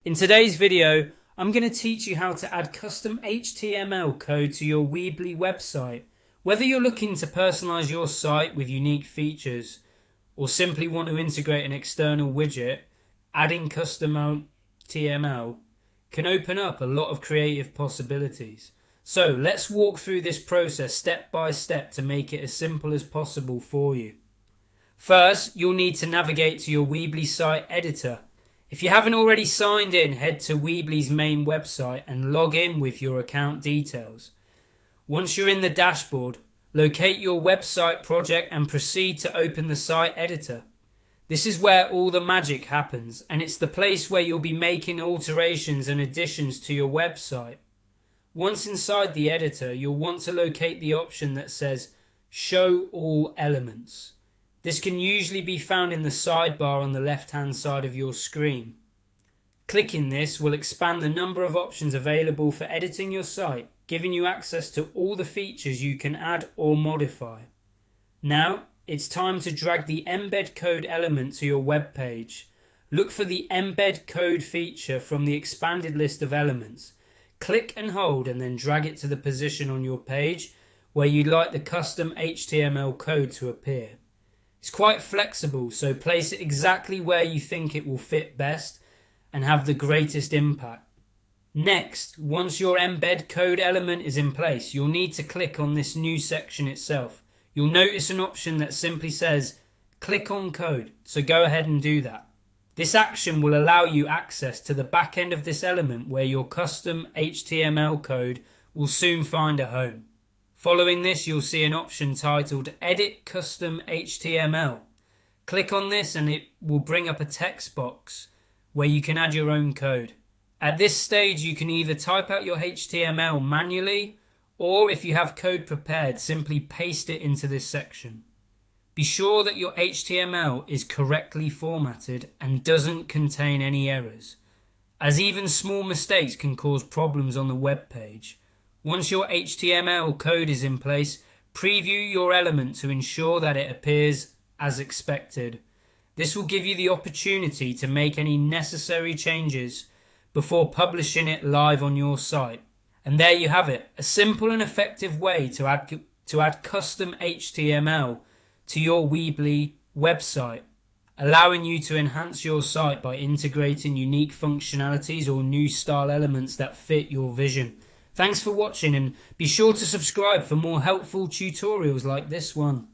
In today's video, I'm going to teach you how to add custom HTML code to your Weebly website. Whether you're looking to personalize your site with unique features or simply want to integrate an external widget, adding custom HTML can open up a lot of creative possibilities. So let's walk through this process step by step to make it as simple as possible for you. First, you'll need to navigate to your Weebly site editor. If you haven't already signed in, head to Weebly's main website and log in with your account details. Once you're in the dashboard, locate your website project and proceed to open the site editor. This is where all the magic happens, and it's the place where you'll be making alterations and additions to your website. Once inside the editor, you'll want to locate the option that says Show All Elements. This can usually be found in the sidebar on the left-hand side of your screen. Clicking this will expand the number of options available for editing your site, giving you access to all the features you can add or modify. Now, it's time to drag the embed code element to your web page. Look for the embed code feature from the expanded list of elements. Click and hold and then drag it to the position on your page where you'd like the custom HTML code to appear. It's quite flexible, so place it exactly where you think it will fit best and have the greatest impact. Next, once your embed code element is in place, you'll need to click on this new section itself. You'll notice an option that simply says click on code, so go ahead and do that. This action will allow you access to the back end of this element where your custom HTML code will soon find a home. Following this, you'll see an option titled Edit Custom HTML. Click on this and it will bring up a text box where you can add your own code. At this stage, you can either type out your HTML manually, or if you have code prepared, simply paste it into this section. Be sure that your HTML is correctly formatted and doesn't contain any errors, as even small mistakes can cause problems on the web page. Once your HTML code is in place, preview your element to ensure that it appears as expected. This will give you the opportunity to make any necessary changes before publishing it live on your site. And there you have it, a simple and effective way to add custom HTML to your Weebly website, allowing you to enhance your site by integrating unique functionalities or new style elements that fit your vision. Thanks for watching, and be sure to subscribe for more helpful tutorials like this one.